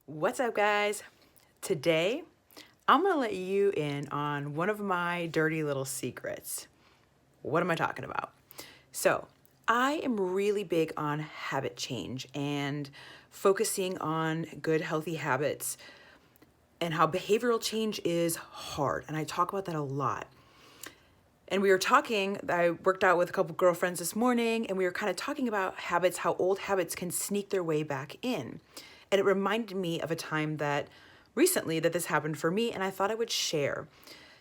What's up, guys? Today, I'm gonna let you in on one of my dirty little secrets. What am I talking about? So, I am really big on habit change and focusing on good, healthy habits and how behavioral change is hard. And I talk about that a lot. And we were talking, I worked out with a couple girlfriends this morning, and we were kind of talking about habits, how old habits can sneak their way back in. And it reminded me of a time that recently that this happened for me, and I thought I would share.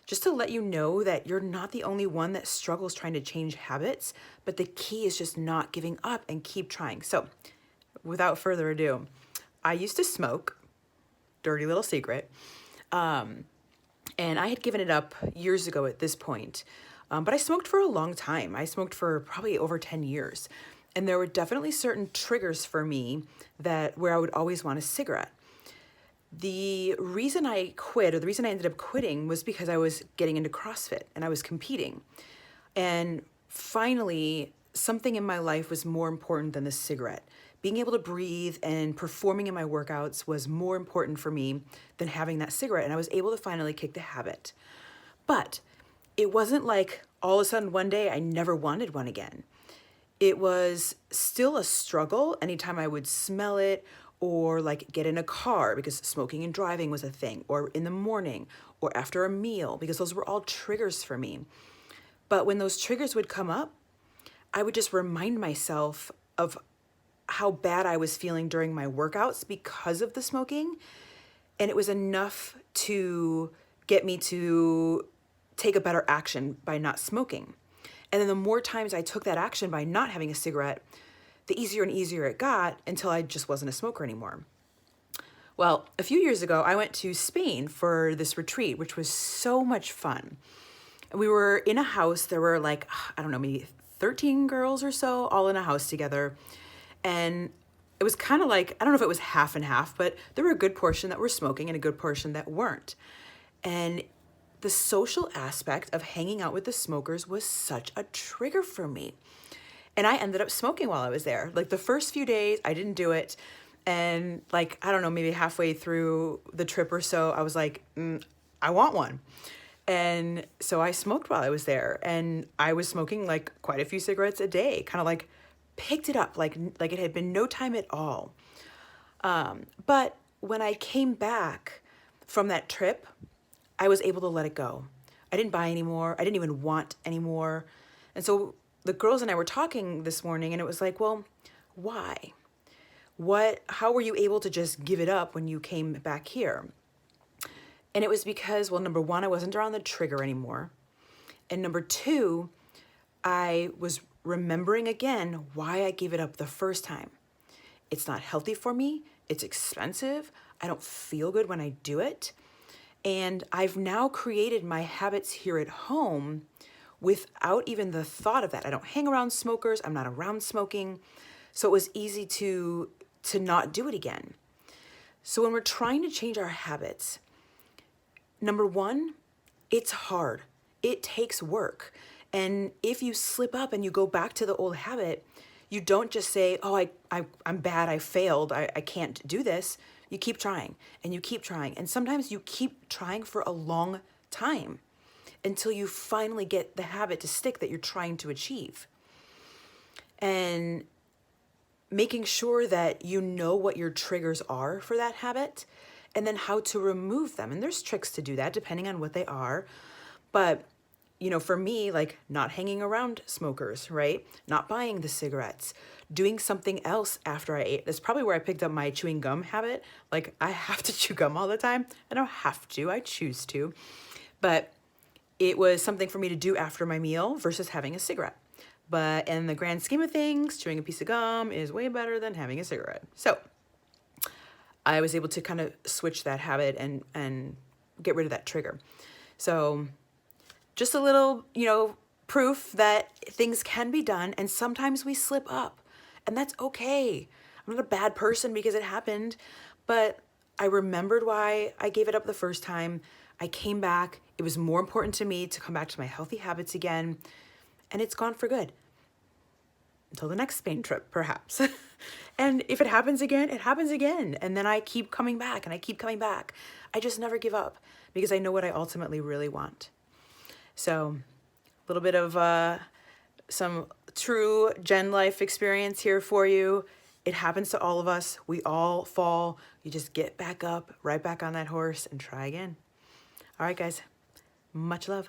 Just to let you know that you're not the only one that struggles trying to change habits, but the key is just not giving up and keep trying. So, without further ado, I used to smoke, dirty little secret, and I had given it up years ago at this point. But I smoked for a long time. I smoked for probably over 10 years. And there were definitely certain triggers for me that where I would always want a cigarette. The reason I quit, or the reason I ended up quitting, was because I was getting into CrossFit and I was competing. And finally, something in my life was more important than the cigarette. Being able to breathe and performing in my workouts was more important for me than having that cigarette. And I was able to finally kick the habit. But it wasn't like all of a sudden one day I never wanted one again. It was still a struggle anytime I would smell it or like get in a car because smoking and driving was a thing, or in the morning or after a meal, because those were all triggers for me. But when those triggers would come up, I would just remind myself of how bad I was feeling during my workouts because of the smoking. And it was enough to get me to take a better action by not smoking. And then the more times I took that action by not having a cigarette, the easier and easier it got until I just wasn't a smoker anymore. Well, a few years ago, I went to Spain for this retreat, which was so much fun. And we were in a house. There were like, I don't know, maybe 13 girls or so, all in a house together. And it was kind of like, I don't know if it was half and half, but there were a good portion that were smoking and a good portion that weren't. And the social aspect of hanging out with the smokers was such a trigger for me. And I ended up smoking while I was there. Like the first few days, I didn't do it. And like, I don't know, maybe halfway through the trip or so, I was like, I want one. And so I smoked while I was there. And I was smoking like quite a few cigarettes a day, kind of like picked it up like it had been no time at all. But when I came back from that trip, I was able to let it go. I didn't buy anymore. I didn't even want anymore. And so the girls and I were talking this morning, and it was like, well, why? How were you able to just give it up when you came back here? And it was because, well, number one, I wasn't around the trigger anymore. And number two, I was remembering again why I gave it up the first time. It's not healthy for me. It's expensive. I don't feel good when I do it. And I've now created my habits here at home without even the thought of that. I don't hang around smokers. I'm not around smoking. So it was easy to not do it again. So when we're trying to change our habits, number one, it's hard. It takes work. And if you slip up and you go back to the old habit, you don't just say, oh, I'm bad, I failed, I can't do this. You keep trying and you keep trying. And sometimes you keep trying for a long time until you finally get the habit to stick that you're trying to achieve. And making sure that you know what your triggers are for that habit and then how to remove them. And there's tricks to do that depending on what they are. But for me, like not hanging around smokers, right? Not buying the cigarettes, doing something else after I ate. That's probably where I picked up my chewing gum habit. Like I have to chew gum all the time. I don't have to, I choose to. But it was something for me to do after my meal versus having a cigarette. But in the grand scheme of things, chewing a piece of gum is way better than having a cigarette. So I was able to kind of switch that habit and get rid of that trigger. So just a little, proof that things can be done, and sometimes we slip up, and that's okay. I'm not a bad person because it happened, but I remembered why I gave it up the first time. I came back. It was more important to me to come back to my healthy habits again, and it's gone for good. until the next Spain trip, perhaps. And if it happens again, it happens again. And then I keep coming back and I keep coming back. I just never give up because I know what I ultimately really want. So a little bit of some true Gen life experience here for you. It happens to all of us. We all fall. You just get back up, right back on that horse and try again. All right, guys, much love.